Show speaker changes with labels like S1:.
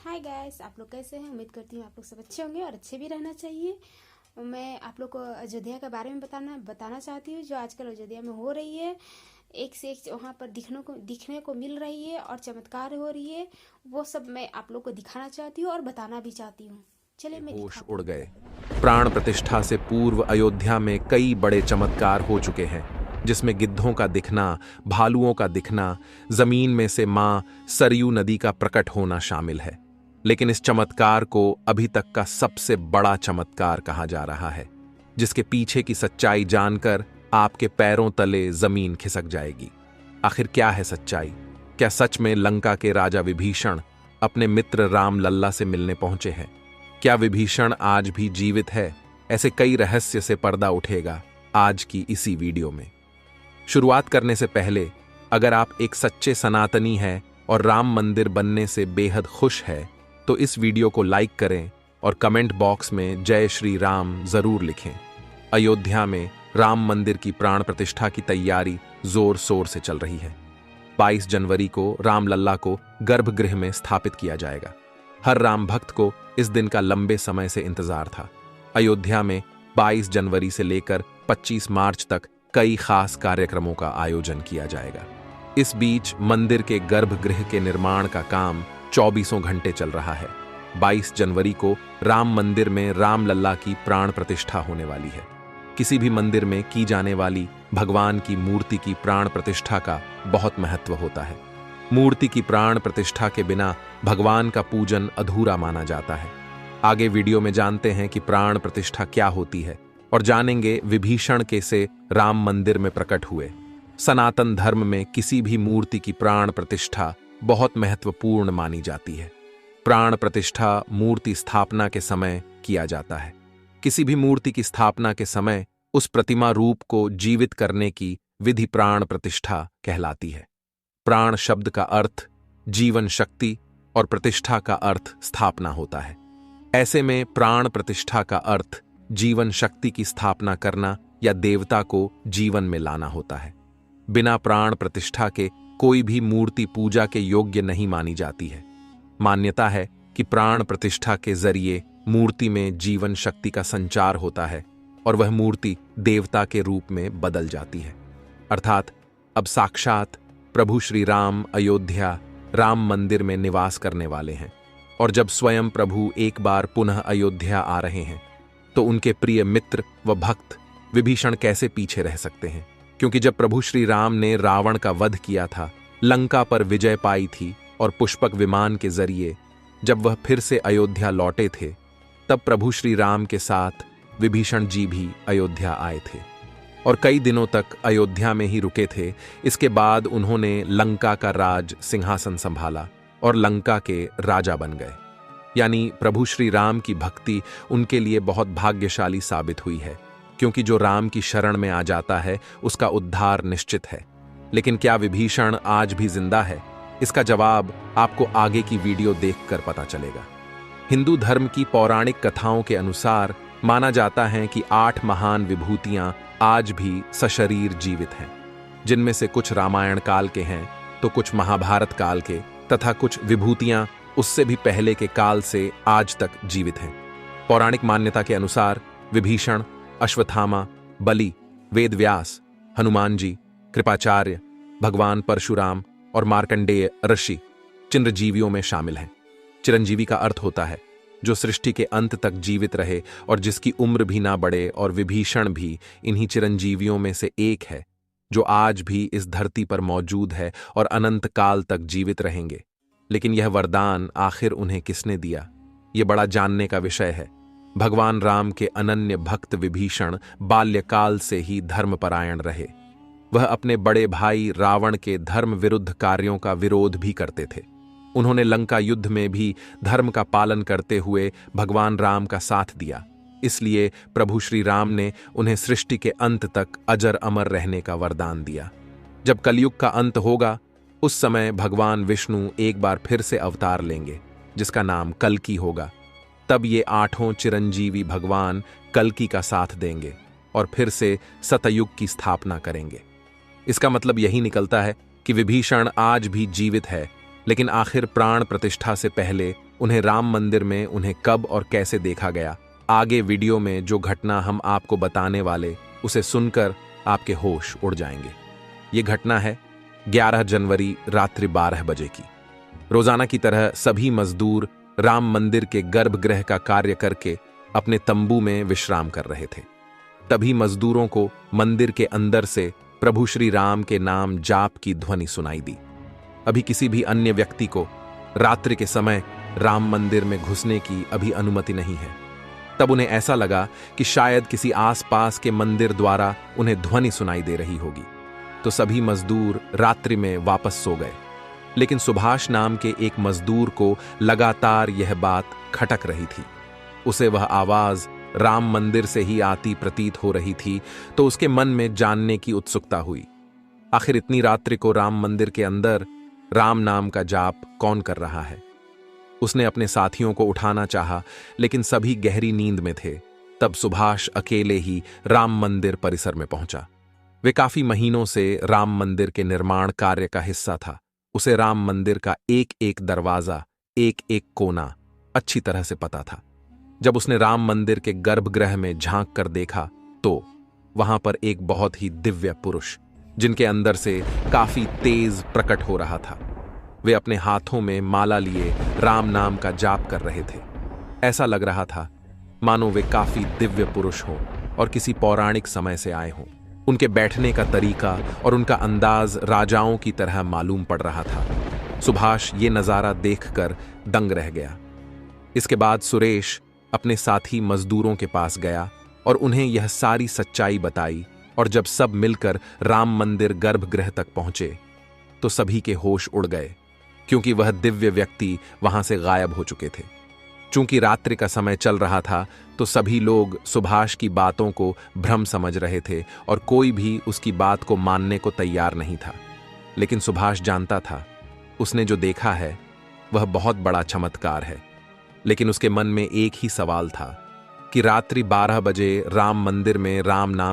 S1: Hi guys, आप लोग कैसे हैं? उम्मीद करती हूँ आप लोग सब अच्छे होंगे और अच्छे भी रहना चाहिए। मैं आप लोग को अयोध्या के बारे में बताना चाहती हूँ, जो आजकल अयोध्या में हो रही है। एक से एक वहाँ पर दिखने को मिल रही है और चमत्कार हो रही है। वो सब मैं आप लोग को दिखाना चाहती हूँ और बताना भी चाहती हूँ। चलिए मैं
S2: होश
S1: दिखाती
S2: उड़
S1: हूँ।
S2: गए। प्राण प्रतिष्ठा से पूर्व अयोध्या में कई बड़े चमत्कार हो चुके हैं, जिसमें गिद्धों का दिखना, भालुओं का दिखना, जमीन में से मां सरयू नदी का प्रकट होना शामिल है। लेकिन इस चमत्कार को अभी तक का सबसे बड़ा चमत्कार कहा जा रहा है, जिसके पीछे की सच्चाई जानकर आपके पैरों तले जमीन खिसक जाएगी। आखिर क्या है सच्चाई? क्या सच में लंका के राजा विभीषण अपने मित्र राम लल्ला से मिलने पहुंचे हैं? क्या विभीषण आज भी जीवित है? ऐसे कई रहस्य से पर्दा उठेगा आज की इसी वीडियो में। शुरुआत करने से पहले, अगर आप एक सच्चे सनातनी हैं और राम मंदिर बनने से बेहद खुश है, तो इस वीडियो को लाइक करें और कमेंट बॉक्स में जय श्री राम जरूर लिखें। अयोध्या में राम मंदिर की प्राण प्रतिष्ठा की तैयारी जोर शोर से चल रही है। 22 जनवरी को रामलल्ला को गर्भगृह में स्थापित किया जाएगा। हर राम भक्त को इस दिन का लंबे समय से इंतजार था। अयोध्या में 22 जनवरी से लेकर 25 मार्च तक कई खास कार्यक्रमों का आयोजन किया जाएगा। इस बीच मंदिर के गर्भगृह के निर्माण का काम 24 घंटे चल रहा है। 22 जनवरी को राम मंदिर में रामलल्ला की प्राण प्रतिष्ठा होने वाली है। किसी भी मंदिर में की जाने वाली भगवान की मूर्ति की प्राण प्रतिष्ठा का बहुत महत्व होता है। मूर्ति की प्राण प्रतिष्ठा के बिना भगवान का पूजन अधूरा माना जाता है। आगे वीडियो में जानते हैं कि प्राण प्रतिष्ठा क्या होती है और जानेंगे विभीषण कैसे राम मंदिर में प्रकट हुए। सनातन धर्म में किसी भी मूर्ति की प्राण प्रतिष्ठा बहुत महत्वपूर्ण मानी जाती है। प्राण प्रतिष्ठा मूर्ति स्थापना के समय किया जाता है। किसी भी मूर्ति की स्थापना के समय उस प्रतिमा रूप को जीवित करने की विधि प्राण प्रतिष्ठा कहलाती है। प्राण शब्द का अर्थ जीवन शक्ति और प्रतिष्ठा का अर्थ स्थापना होता है। ऐसे में प्राण प्रतिष्ठा का अर्थ जीवन शक्ति की स्थापना करना या देवता को जीवन में लाना होता है। बिना प्राण प्रतिष्ठा के कोई भी मूर्ति पूजा के योग्य नहीं मानी जाती है। मान्यता है कि प्राण प्रतिष्ठा के जरिए मूर्ति में जीवन शक्ति का संचार होता है और वह मूर्ति देवता के रूप में बदल जाती है। अर्थात अब साक्षात प्रभु श्री राम अयोध्या राम मंदिर में निवास करने वाले हैं। और जब स्वयं प्रभु एक बार पुनः अयोध्या आ रहे हैं, तो उनके प्रिय मित्र व भक्त विभीषण कैसे पीछे रह सकते हैं? क्योंकि जब प्रभु श्री राम ने रावण का वध किया था, लंका पर विजय पाई थी और पुष्पक विमान के जरिए जब वह फिर से अयोध्या लौटे थे, तब प्रभु श्री राम के साथ विभीषण जी भी अयोध्या आए थे और कई दिनों तक अयोध्या में ही रुके थे। इसके बाद उन्होंने लंका का राज सिंहासन संभाला और लंका के राजा बन गए। यानी प्रभु श्री राम की भक्ति उनके लिए बहुत भाग्यशाली साबित हुई है, क्योंकि जो राम की शरण में आ जाता है उसका उद्धार निश्चित है। लेकिन क्या विभीषण आज भी जिंदा है? इसका जवाब आपको आगे की वीडियो देखकर पता चलेगा। हिंदू धर्म की पौराणिक कथाओं के अनुसार माना जाता है कि 8 महान विभूतियां आज भी सशरीर जीवित हैं, जिनमें से कुछ रामायण काल के हैं तो कुछ महाभारत काल के, तथा कुछ विभूतियां उससे भी पहले के काल से आज तक जीवित हैं। पौराणिक मान्यता के अनुसार विभीषण, अश्वत्थामा, बलि, वेदव्यास, हनुमान जी, कृपाचार्य, भगवान परशुराम और मार्कंडेय ऋषि चिरंजीवियों में शामिल हैं। चिरंजीवी का अर्थ होता है जो सृष्टि के अंत तक जीवित रहे और जिसकी उम्र भी ना बढ़े, और विभीषण भी इन्हीं चिरंजीवियों में से एक है, जो आज भी इस धरती पर मौजूद है और अनंत काल तक जीवित रहेंगे। लेकिन यह वरदान आखिर उन्हें किसने दिया, यह बड़ा जानने का विषय है। भगवान राम के अनन्य भक्त विभीषण बाल्यकाल से ही धर्मपरायण रहे। वह अपने बड़े भाई रावण के धर्म विरुद्ध कार्यों का विरोध भी करते थे। उन्होंने लंका युद्ध में भी धर्म का पालन करते हुए भगवान राम का साथ दिया। इसलिए प्रभु श्री राम ने उन्हें सृष्टि के अंत तक अजर अमर रहने का वरदान दिया। जब कलयुग का अंत होगा, उस समय भगवान विष्णु एक बार फिर से अवतार लेंगे, जिसका नाम कल्कि होगा। तब ये 8 चिरंजीवी भगवान कल्कि का साथ देंगे और फिर से सतयुग की स्थापना करेंगे। इसका मतलब यही निकलता है कि विभीषण आज भी जीवित है लेकिन आखिर प्राण प्रतिष्ठा से पहले उन्हें राम मंदिर में उन्हें कब और कैसे देखा गया, आगे वीडियो में जो घटना हम आपको बताने वाले उसे सुनकर आपके होश उड़ जाएंगे। ये घटना है 11 जनवरी रात्रि 12 बजे की। रोजाना की तरह सभी मजदूर राम मंदिर के गर्भगृह का कार्य करके अपने तंबू में विश्राम कर रहे थे। तभी मजदूरों को मंदिर के अंदर से प्रभु श्री राम के नाम जाप की ध्वनि सुनाई दी। अभी किसी भी अन्य व्यक्ति को रात्रि के समय राम मंदिर में घुसने की अभी अनुमति नहीं है। तब उन्हें ऐसा लगा कि शायद किसी आसपास के मंदिर द्वारा उन्हें ध्वनि सुनाई दे रही होगी, तो सभी मजदूर रात्रि में वापस सो गए। लेकिन सुभाष नाम के एक मजदूर को लगातार यह बात खटक रही थी। उसे वह आवाज राम मंदिर से ही आती प्रतीत हो रही थी, तो उसके मन में जानने की उत्सुकता हुई। आखिर इतनी रात्रि को राम मंदिर के अंदर राम नाम का जाप कौन कर रहा है? उसने अपने साथियों को उठाना चाहा, लेकिन सभी गहरी नींद में थे। तब सुभाष अकेले ही राम मंदिर परिसर में पहुंचा। वे काफी महीनों से राम मंदिर के निर्माण कार्य का हिस्सा था। उसे राम मंदिर का एक एक दरवाजा, एक एक कोना अच्छी तरह से पता था। जब उसने राम मंदिर के गर्भगृह में झांक कर देखा तो वहां पर एक बहुत ही दिव्य पुरुष, जिनके अंदर से काफी तेज प्रकट हो रहा था। वे अपने हाथों में माला लिए राम नाम का जाप कर रहे थे। ऐसा लग रहा था मानो वे काफी दिव्य पुरुष हों और किसी पौराणिक समय से आए हों। उनके बैठने का तरीका और उनका अंदाज राजाओं की तरह मालूम पड़ रहा था। सुभाष ये नजारा देखकर दंग रह गया। इसके बाद सुरेश अपने साथी मजदूरों के पास गया और उन्हें यह सारी सच्चाई बताई, और जब सब मिलकर राम मंदिर गर्भगृह तक पहुंचे तो सभी के होश उड़ गए, क्योंकि वह दिव्य व्यक्ति वहां से गायब हो चुके थे। चूंकि रात्रि का समय चल रहा था तो सभी लोग सुभाष की बातों को भ्रम समझ रहे थे और कोई भी उसकी बात को मानने को तैयार नहीं था। लेकिन सुभाष जानता था उसने जो देखा है वह बहुत बड़ा चमत्कार है। लेकिन उसके मन में एक ही सवाल था कि रात्रि 12 बजे राम मंदिर में राम नाम